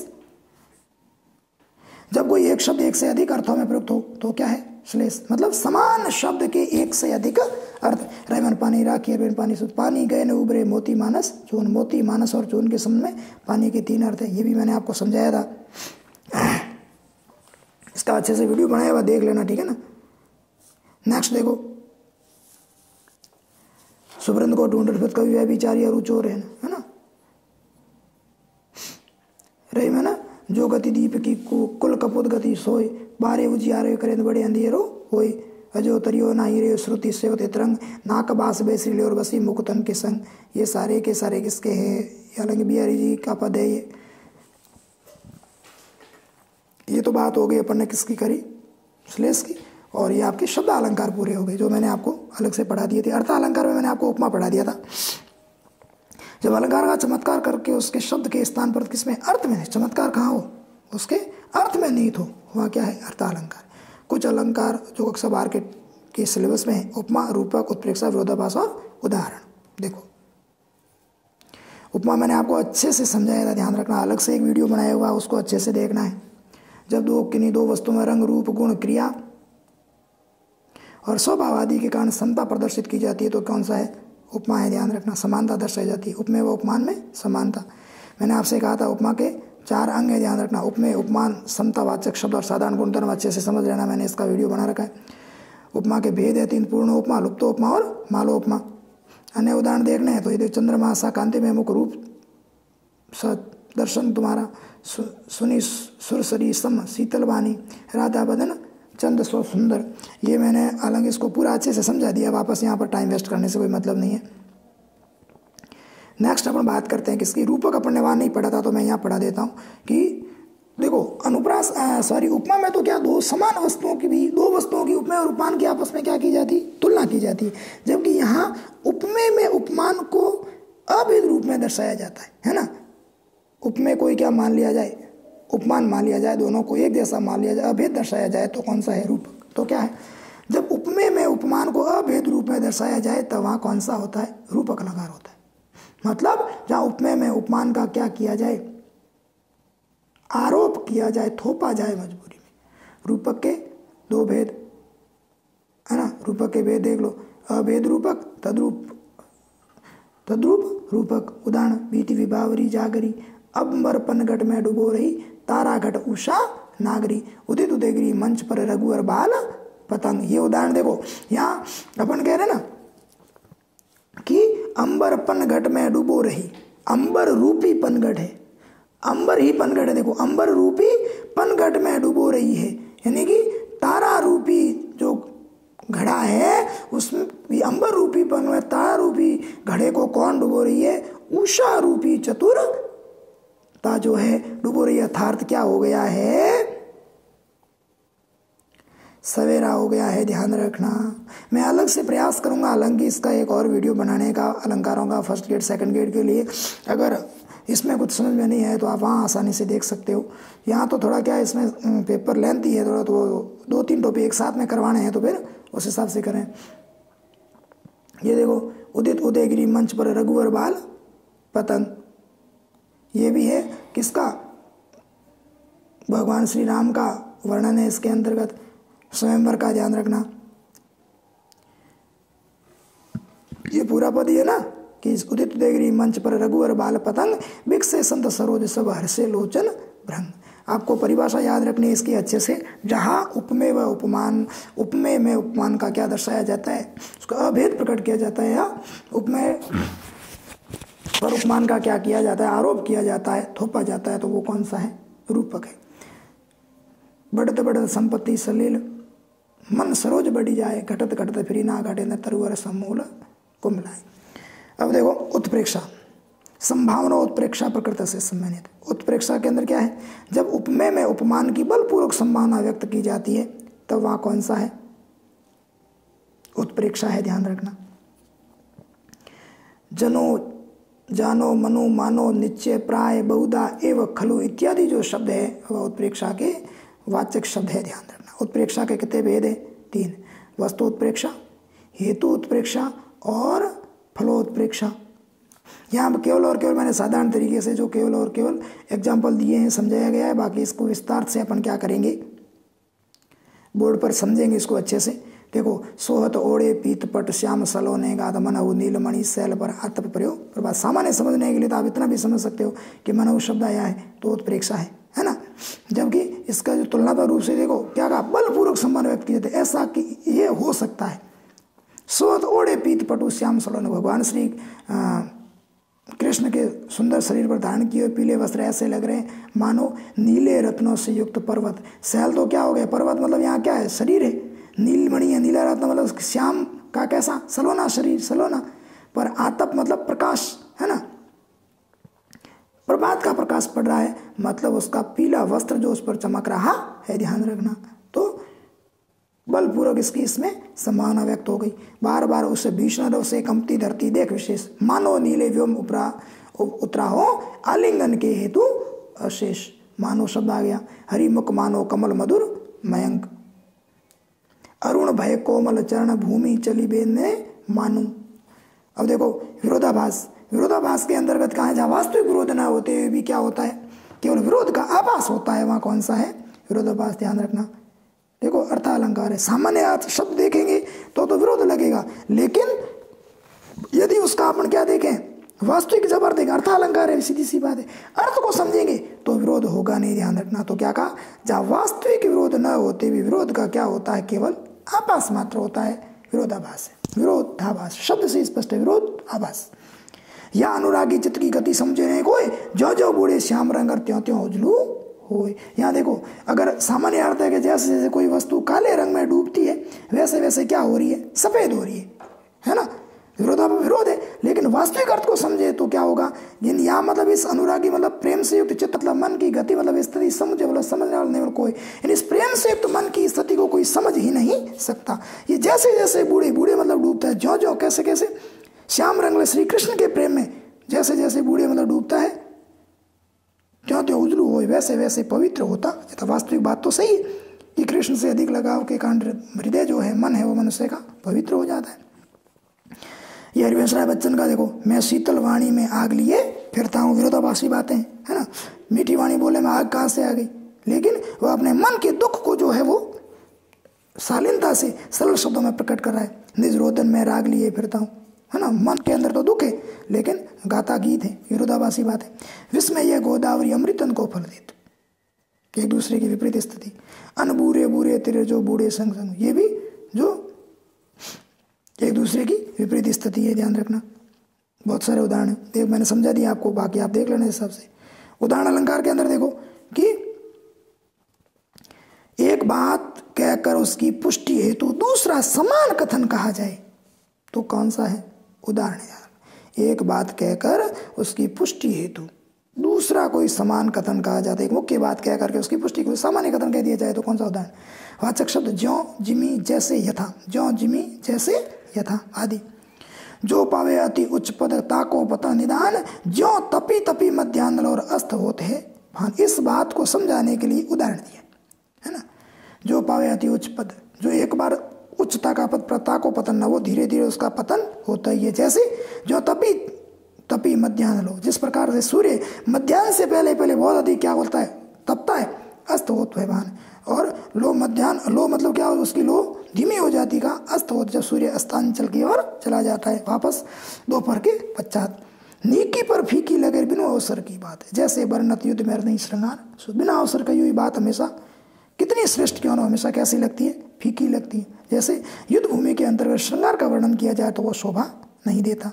जब कोई एक शब्द एक से अधिक अर्थों में प्रयुक्त हो तो क्या है, श्लेष, मतलब समान शब्द के एक से अधिक अर्थ। रैमन पानी राखी, अरविन पानी सुध, पानी गए न उबरे मोती मानस चून, मोती मानस और चून के संबंध में पानी के 3 अर्थ है, ये भी मैंने आपको समझाया था, इसका अच्छे से वीडियो बनाया हुआ देख लेना, ठीक है ना। नेक्स्ट देखो, सुवृंद को ढूंढ फिर कवि वह विचारी और चोर है ना, रही में ना, जो गति दीप की कुल कपूत गति सोए, बारे उजियारे करे बड़े अंधेरो होए, अजो तरियो नाही रे श्रुति से होते तरंग, नाक बास बेसरी और बसी मुकुतन के संग। ये सारे के सारे किसके हैं, हालांकि बिहारी जी का पद है ये तो बात हो गई अपन ने किसकी करी, श्लेष की, और ये आपके शब्द अलंकार पूरे हो गए जो मैंने आपको अलग से पढ़ा दिए थे। अर्थ अलंकार में मैंने आपको उपमा पढ़ा दिया था, जब अलंकार का चमत्कार करके उसके शब्द के स्थान पर किसमें, अर्थ में, चमत्कार कहाँ हो, उसके अर्थ में निहित हो, वह क्या है, अर्थ अलंकार। कुछ अलंकार जो अक्सर मार्केट के सिलेबस में है, उपमा, रूपक, उत्प्रेक्षा, विरोधाभास और उदाहरण। देखो उपमा मैंने आपको अच्छे से समझाया था, ध्यान रखना, अलग से एक वीडियो बनाया हुआ उसको अच्छे से देखना है। जब किन्हीं दो वस्तुओं में रंग, रूप, गुण, क्रिया और स्वभाव आदि के कारण समता प्रदर्शित की जाती है तो कौन सा है, उपमा है, ध्यान रखना। समानता दर्शाई जाती है, उपमेय व उपमान में समानता। मैंने आपसे कहा था उपमा के 4 अंग है, ध्यान रखना, उपमेय, उपमान, समतावाचक शब्द और साधारण गुणधर्म, अच्छे से समझ लेना, मैंने इसका वीडियो बना रखा है। उपमा के भेद है 3, पूर्ण उपमा, लुप्तो उपमा और मालो उपमा। अन्य उदाहरण देखने हैं तो ये चंद्रमा सा कांति में मुख रूप दर्शन तुम्हारा, सुनी सुरसरी सम शीतल वाणी, राधा बदन चंद सो सुंदर। ये मैंने हालांकि इसको पूरा अच्छे से समझा दिया, वापस यहाँ पर टाइम वेस्ट करने से कोई मतलब नहीं है। नेक्स्ट अपन बात करते हैं किसकी, रूपक अपन ने वहाँ नहीं पढ़ा था तो मैं यहाँ पढ़ा देता हूँ कि देखो अनुप्रास उपमा में तो क्या, दो समान वस्तुओं की भी, 2 वस्तुओं की उपमेय और उपमान की आपस में क्या की जाती, तुलना की जाती है, जबकि यहाँ उपमेय में उपमान को अभेद रूप में दर्शाया जाता है ना। उपमेय कोई क्या मान लिया जाए, उपमान मान लिया जाए, दोनों को एक जैसा मान लिया जाए, अभेद दर्शाया जाए तो कौन सा है, रूपक। तो क्या है, जब उपमेय में उपमान को अभेद रूप में दर्शाया जाए तब वहाँ कौन सा होता है, रूपक अलंकार होता है। मतलब जहाँ उपमेय में उपमान का क्या किया जाए, आरोप किया जाए, थोपा जाए मजबूरी में। रूपक के 2 भेद है ना, रूपक के भेद देख लो, अभेद रूपक, तद्रूप रूपक। उदाहरण, बीती विभावरी जागरी, अंबर पनघट में डुबो रही, तारा घट उषा नागरी, उदित उदयगिरी मंच पर रघुवर बाल पतंग। ये उदाहरण देखो, यहाँ अपन कह रहे ना कि अंबर पनघट में डुबो रही, अंबर रूपी पनघट है, अंबर ही पनघट है, देखो अंबर रूपी पनघट में डुबो रही है, यानी कि तारा रूपी जो घड़ा है उसमें भी अंबर रूपी पन में तारा रूपी घड़े को कौन डुबो रही है, उषा रूपी चतुरता जो है डुबो रही है। अर्थात क्या हो गया है, सवेरा हो गया है, ध्यान रखना। मैं अलग से प्रयास करूंगा हालांकि इसका एक और वीडियो बनाने का, अलंकारों का, फर्स्ट ग्रेड सेकंड ग्रेड के लिए। अगर इसमें कुछ समझ में नहीं है तो आप वहाँ आसानी से देख सकते हो। यहाँ तो थोड़ा क्या है, इसमें पेपर लेंथी है थोड़ा, तो 2-3 टॉपिक एक साथ में करवाने हैं तो फिर उस हिसाब से करें। ये देखो, उदित उदयगिरी मंच पर रघुवर बाल पतंग, ये भी है किसका, भगवान श्री राम का वर्णन है इसके अंतर्गत, स्वयंवर का, ध्यान रखना। ये पूरा पद ये ना कि उदित उदयगिरी मंच पर रघुवर बाल पतंग बिकसे संत सरोज सब हर्षे लोचन भ्रंग। आपको परिभाषा याद रखनी है इसकी अच्छे से। जहाँ उपमेय व उपमान, उपमेय में उपमान का क्या दर्शाया जाता है, उसका अभेद प्रकट किया जाता है, या उपमेय पर उपमान का क्या किया जाता है, आरोप किया जाता है, थोपा जाता है, तो वो कौन सा है, रूपक है। बढ़त बढ़त संपत्ति सलील मन सरोज बढ़ी जाए, घटत घटत फिरी ना घटे न तरुवर समूल कुंभलाए। अब देखो उत्प्रेक्षा, संभावना उत्प्रेक्षा प्रकृत से संबंधित। उत्प्रेक्षा के अंदर क्या है, जब उपमेय में उपमान की बलपूर्वक संभावना व्यक्त की जाती है तब वहां कौन सा है, उत्प्रेक्षा है, ध्यान रखना। जनो जानो मनो मानो निश्चय प्राय बहुधा एवं खलु इत्यादि जो शब्द है वह उत्प्रेक्षा के वाचक शब्द है, ध्यान रखना। उत्प्रेक्षा के कितने भेद है, 3। वस्तु उत्प्रेक्षा, हेतु उत्प्रेक्षा और फलोत्प्रेक्षा। यहाँ पर केवल और केवल मैंने साधारण तरीके से जो केवल और केवल एग्जाम्पल दिए हैं समझाया गया है, बाकी इसको विस्तार से अपन क्या करेंगे, बोर्ड पर समझेंगे इसको अच्छे से। देखो, सोहत ओढ़े पीतपट श्याम सलोने गाद मनहु नीलमणि शैल पर आतप प्रयोग प्रभात। सामान्य समझने के लिए तो आप इतना भी समझ सकते हो कि मनहु शब्द आया है तो उत्प्रेक्षा है ना। जबकि इसका जो तुलनात्मक रूप से देखो क्या कहा, बलपूर्वक संबंध व्यक्त किया जाता है, ऐसा कि ये हो सकता है। सोहत ओढ़े पीतपटु श्याम सलोने, भगवान श्री कृष्ण के सुंदर शरीर पर धारण किए पीले वस्त्र ऐसे लग रहे हैं मानो नीले रत्नों से युक्त पर्वत। शैल तो क्या हो गया, पर्वत मतलब यहाँ क्या है, शरीर है। नीलमणि है, नीला रत्न मतलब श्याम का कैसा, सलोना शरीर, सलोना। पर आतप मतलब प्रकाश है ना, प्रभात का प्रकाश पड़ रहा है, मतलब उसका पीला वस्त्र जो उस पर चमक रहा है, ध्यान रखना। तो बलपूर्वक इसकी इसमें संभावना व्यक्त हो गई। बार बार उसे भीषण रव से कंपती धरती देख विशेष, मानो नीले व्योम उतरा हो आलिंगन के हेतु अशेष। मानो शब्द आ गया, हरिमुख मानो कमल मधुर मयंक, अरुण भय कोमल चरण भूमि चली बेने मानू। अब देखो विरोधाभास, विरोधाभास के अंतर्गत कहाँ है, जहाँ वास्तविक विरोध न होते हुए भी क्या होता है, केवल विरोध का आभास होता है, वहाँ कौन सा है, विरोधाभास, ध्यान रखना। देखो अर्थालंकार है, सामान्य अर्थ शब्द देखेंगे तो विरोध लगेगा, लेकिन यदि उसका अपन क्या देखें, वास्तविक जब अर्थ देखें, अर्थालंकार है, सीधी सी बात है, अर्थ को समझेंगे तो विरोध होगा नहीं, ध्यान रखना। तो क्या कहा, जहाँ वास्तविक विरोध न होते भी विरोध का क्या होता है, केवल आभास मात्र होता है, विरोधाभास है। विरोधाभास शब्द से स्पष्ट है, विरोध आभास। या अनुरागी चित्त की गति समझे नहीं कोई, जो जो बूढ़े श्याम रंग त्यों त्यों उजलू हो। यहाँ देखो, अगर सामान्य अर्थ है कि जैसे जैसे कोई वस्तु काले रंग में डूबती है वैसे वैसे क्या हो रही है, सफेद हो रही है ना, विरोध है। लेकिन वास्तविक अर्थ को समझे तो क्या होगा, यहाँ मतलब इस अनुरागी मतलब प्रेम से युक्त चित्त मतलब मन की गति मतलब स्थिति समझे मतलब समझने वाला नहीं कोई, इस प्रेम से युक्त मन की स्थिति को कोई समझ ही नहीं सकता। ये जैसे जैसे बूढ़े बूढ़े मतलब डूबता है, ज्यों ज्यों कैसे कैसे श्याम रंग में श्री कृष्ण के प्रेम में जैसे जैसे बूढ़े मतलब डूबता है, त्यों त्यों उजलू हो, वैसे वैसे पवित्र होता। तो वास्तविक बात तो सही है कि कृष्ण से अधिक लगाव के कारण हृदय जो है, मन है, वो मनुष्य का पवित्र हो जाता है। ये हरिवंश राय बच्चन का देखो, मैं शीतल वाणी में आग लिए फिरता हूँ, विरोधाभासी बातें है ना। मीठी वाणी बोले में आग कहाँ से आ गई, लेकिन वह अपने मन के दुख को जो है वो शालीनता से सरल शब्दों में प्रकट कर रहा है। निज रोदन में राग लिए फिरता हूँ, है ना, मन के अंदर तो दुख है लेकिन गाता गीत है, विरोधाभासी बात है। विस्मय यह गोदावरी अमृतन को फल देत, एक दूसरे की विपरीत स्थिति। अन बूरे बूरे तेरे जो बूढ़े संग संग, ये भी जो एक दूसरे की विपरीत स्थिति है, ध्यान रखना। बहुत सारे उदाहरण देख, मैंने समझा दिया आपको, बाकी आप देख लेना इस हिसाब से। उदाहरण अलंकार के अंदर देखो कि एक बात कहकर उसकी पुष्टि हेतु दूसरा समान कथन कहा जाए तो कौन सा है, उदाहरण है। एक बात कहकर उसकी पुष्टि हेतु दूसरा कोई समान कथन कहा जाता है, एक मुख्य बात कह करके उसकी पुष्टि को सामान्य कथन कह दिया जाए तो कौन सा उदाहरण। वाचक शब्द ज्यों जिमी जैसे यथा, ज्यों जिमी जैसे यथा आदि। जो पावे अति उच्च पद ताको पता निदान, ज्यों तपी तपी मध्यान्ह और अस्त होते हैं भान। इस बात को समझाने के लिए उदाहरण दिया है ना। जो पावे अति उच्च पद, जो एक बार उच्चता का पद प्रता को पतन न, वो धीरे धीरे उसका पतन होता ही है। जैसे जो तपी तपी मध्यान्ह लो, जिस प्रकार से सूर्य मध्यान्ह से पहले पहले बहुत अधिक क्या होता है, तपता है, अस्त होत है भान। और लो मध्यान्ह, लो मतलब क्या, उसकी लो धीमी हो जाती का, अस्त होत जब सूर्य अस्तांचल की ओर चला जाता है वापस दोपहर के पश्चात। नीकी पर फीकी लगे बिना अवसर की बात है, जैसे वर्णत युद्ध में नहीं श्रृंगार, बिना अवसर का युद्ध बात हमेशा कितनी श्रेष्ठ क्यों ना हमेशा कैसी लगती है, फीकी लगती है। जैसे युद्ध भूमि के अंतर्गत श्रृंगार का वर्णन किया जाए तो वो शोभा नहीं देता।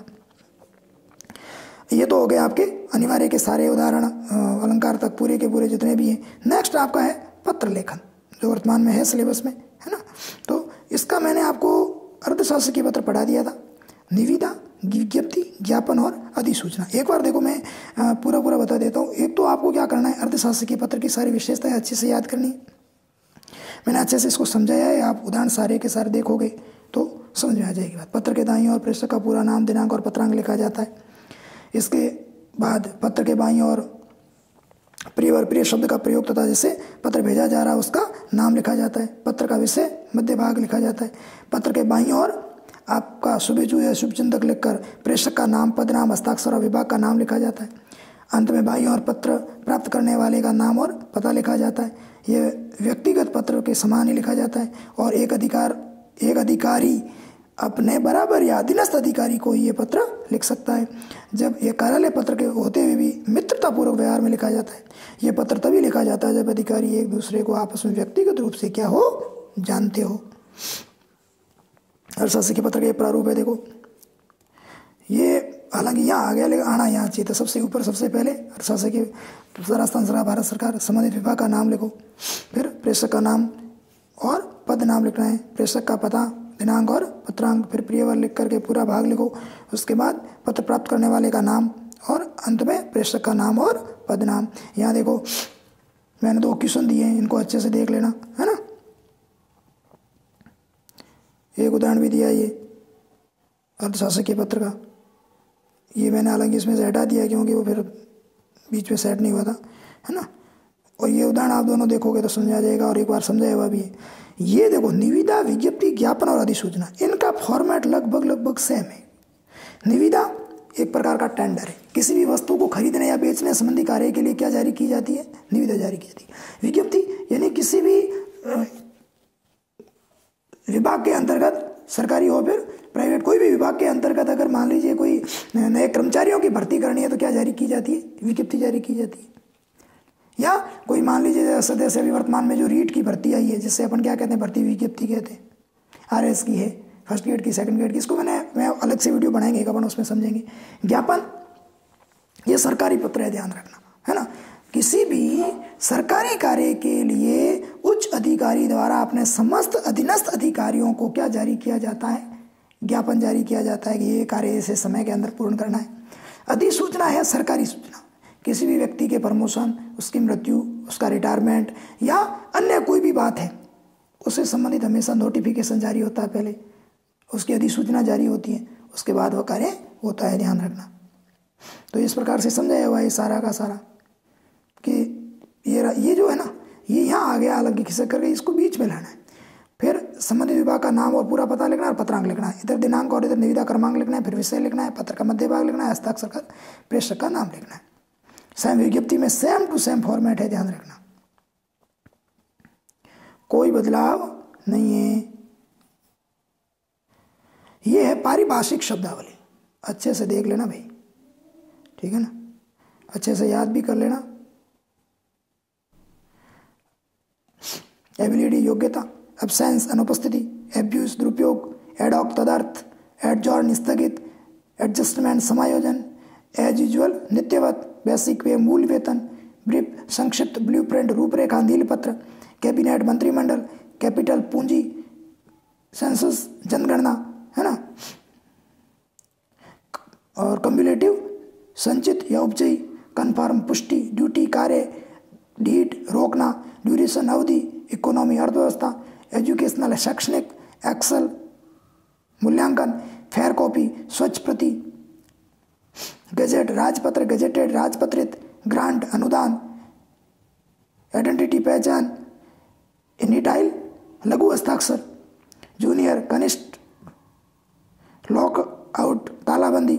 ये तो हो गए आपके अनिवार्य के सारे उदाहरण, अलंकार तक पूरे के पूरे जितने भी हैं। नेक्स्ट आपका है पत्र लेखन, जो वर्तमान में है सिलेबस में, है ना। तो इसका मैंने आपको अर्धशासकीय पत्र पढ़ा दिया था, निविदा, विज्ञप्ति, ज्ञापन और अधिसूचना। एक बार देखो मैं पूरा बता देता हूँ। एक तो आपको क्या करना है, अर्धशासकीय पत्र की सारी विशेषताएं अच्छे से याद करनी है। मैंने अच्छे से इसको समझाया है, आप उदाहरण सारे के सारे देखोगे तो समझ में आ जाएगी बात। पत्र के दाईं ओर प्रेषक का पूरा नाम, दिनांक और पत्रांक लिखा जाता है। इसके बाद पत्र के बाईं ओर प्रिय और प्रिय शब्द का प्रयोग तथा जिसे पत्र भेजा जा रहा है उसका नाम लिखा जाता है। पत्र का विषय मध्य भाग लिखा जाता है। पत्र के बाईं ओर आपका शुभेच्छु या शुभचिंतक लिखकर प्रेषक का नाम, पद नाम, हस्ताक्षर और विभाग का नाम लिखा जाता है। अंत में बाईं ओर पत्र प्राप्त करने वाले का नाम और पता लिखा जाता है। यह व्यक्तिगत पत्र के समान ही लिखा जाता है और एक अधिकारी अपने बराबर या अधीनस्थ अधिकारी को ये पत्र लिख सकता है। जब यह कार्यालय पत्र के होते हुए भी मित्रतापूर्व व्यवहार में लिखा जाता है। यह पत्र तभी लिखा जाता है जब अधिकारी एक दूसरे को आपस में व्यक्तिगत रूप से क्या हो, जानते हो। अर्धशासकीय पत्र का ये प्रारूप है। देखो ये हालांकि यहाँ आ गया, लेकिन आना यहाँ चाहिए था सबसे ऊपर। सबसे पहले अर्धशासकीय राजस्थान सरकार, भारत सरकार, संबंधित विभाग का नाम लिखो, फिर प्रेषक का नाम और पद नाम लिखना है, प्रेषक का पता, दिनांक और पत्रांक, फिर प्रियवर लिख करके पूरा भाग लिखो। उसके बाद पत्र प्राप्त करने वाले का नाम और अंत में प्रेषक का नाम और पद नाम। यहाँ देखो मैंने 2 क्वेश्चन दिए हैं, इनको अच्छे से देख लेना, है ना। एक उदाहरण भी दिया ये अर्धशासकीय पत्र का, ये मैंने हालांकि इसमें से हटा दिया क्योंकि वो फिर बीच में सेट नहीं हुआ था, है ना। और ये उदाहरण आप दोनों देखोगे तो समझ आ जाएगा, और एक बार समझाया हुआ भी है। ये देखो निविदा, विज्ञप्ति, ज्ञापन और अधिसूचना, इनका फॉर्मेट लगभग सेम है। निविदा एक प्रकार का टेंडर है, किसी भी वस्तु को खरीदने या बेचने संबंधी कार्य के लिए क्या जारी की जाती है, निविदा जारी की जाती है। विज्ञप्ति यानी किसी भी विभाग के अंतर्गत, सरकारी हो फिर प्राइवेट, कोई भी विभाग के अंतर्गत अगर मान लीजिए कोई नए कर्मचारियों की भर्ती करनी है तो क्या जारी की जाती है, विज्ञप्ति जारी की जाती है। या कोई मान लीजिए सदस्य अभी वर्तमान में जो रीट की भर्ती आई है, जिससे अपन क्या कहते हैं, भर्ती विज्ञप्ति कहते हैं। RS की है, फर्स्ट ग्रेड की, सेकंड ग्रेड की, इसको मैं अलग से वीडियो बनाएंगे एक अपन, उसमें समझेंगे। ज्ञापन ये सरकारी पत्र है, ध्यान रखना, है ना। किसी भी सरकारी कार्य के लिए उच्च अधिकारी द्वारा अपने समस्त अधीनस्थ अधिकारियों को क्या जारी किया जाता है, ज्ञापन जारी किया जाता है कि ये कार्य इसे समय के अंदर पूर्ण करना है। अधिसूचना है सरकारी सूचना, किसी भी व्यक्ति के प्रमोशन, उसकी मृत्यु, उसका रिटायरमेंट या अन्य कोई भी बात है, उससे संबंधित हमेशा नोटिफिकेशन जारी होता है, पहले उसकी अधिसूचना जारी होती है, उसके बाद वह कार्य होता है, ध्यान रखना। तो इस प्रकार से समझाया हुआ है सारा का सारा कि ये जो है ना, ये यहाँ आ गया अलग खिसक करके, इसको बीच में लाना है। फिर संबंधित विभाग का नाम और पूरा पता लिखना है और पत्रांक लिखना है, इधर दिनांक और इधर निविदा क्रमांक लिखना है, फिर विषय लिखना है, पत्र का मध्य भाग लिखना है, हस्ताक्षर का प्रेषक का नाम लिखना है। सेम विज्ञप्ति में सेम टू सेम फॉर्मेट है, ध्यान रखना, कोई बदलाव नहीं है। ये है पारिभाषिक शब्दावली, अच्छे से देख लेना भाई, ठीक है ना, अच्छे से याद भी कर लेना। एबिलिटी योग्यता, एब्सेंस अनुपस्थिति, एब्यूज दुरुपयोग, एडॉक तदर्थ, एडजॉर्न स्थगित, एडजस्टमेंट समायोजन, एज यूजुअल नित्यवत, बेसिक वे मूल वेतन, ब्रीफ संक्षिप्त ब्लूप्रिंट रूपरेखा नील पत्र, कैबिनेट मंत्रिमंडल, कैपिटल पूंजी, सेंसस जनगणना, है ना, और कम्युलेटिव संचित या उपचयी, कन्फर्म पुष्टि, ड्यूटी कार्य, डीट रोकना, ड्यूरेशन अवधि, इकोनॉमी अर्थव्यवस्था, एजुकेशनल शैक्षणिक, एक्सेल मूल्यांकन, फेयर कॉपी, स्वच्छ प्रति, गजेट राजपत्र, गजेटेड राजपत्रित, ग्रांट अनुदान, आइडेंटिटी पहचान, इनिटाइल लघु हस्ताक्षर, जूनियर कनिष्ठ, लॉक आउट तालाबंदी,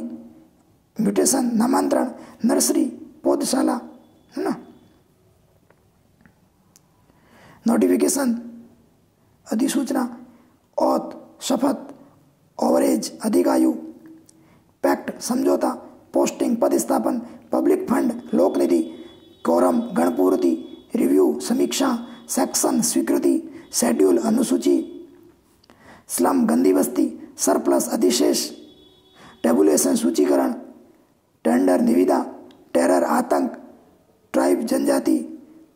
म्यूटेशन नामांतरण, नर्सरी पौधशाला, है ना, नोटिफिकेशन अधिसूचना, ओथ शपथ, ओवरेज अधिकायु, पैक्ट समझौता, पोस्टिंग पदस्थापन, पब्लिक फंड लोक निधि, कोरम गणपूर्ति, रिव्यू समीक्षा, सेक्शन स्वीकृति, शेड्यूल अनुसूची, स्लम गंदी बस्ती, सरप्लस अधिशेष, टेबुलेशन सूचीकरण, टेंडर निविदा, टेरर आतंक, ट्राइब जनजाति,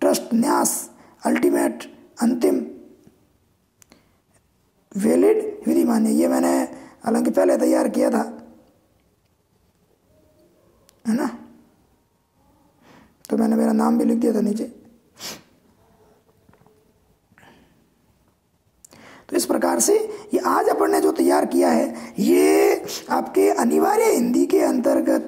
ट्रस्ट न्यास, अल्टीमेट अंतिम, वैलिड विधि मान्य। ये मैंने हालांकि पहले तैयार किया था, है ना, तो मैंने मेरा नाम भी लिख दिया था नीचे। तो इस प्रकार से ये आज अपन ने जो तैयार किया है ये आपके अनिवार्य हिंदी के अंतर्गत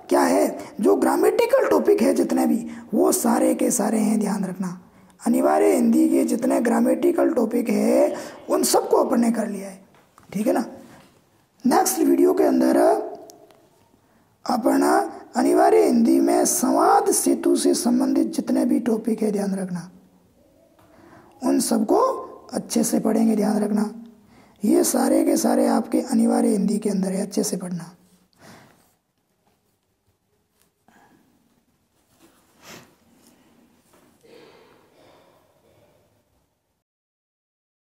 क्या है, जो ग्रामेटिकल टॉपिक है जितने भी, वो सारे के सारे हैं, ध्यान रखना। अनिवार्य हिंदी के जितने ग्रामेटिकल टॉपिक है उन सबको अपन ने कर लिया है, ठीक है ना। नेक्स्ट वीडियो के अंदर अपन अनिवार्य हिंदी में संवाद सेतु से संबंधित जितने भी टॉपिक है, ध्यान रखना, उन सबको अच्छे से पढ़ेंगे, ध्यान रखना। ये सारे के सारे आपके अनिवार्य हिंदी के अंदर है, अच्छे से पढ़ना।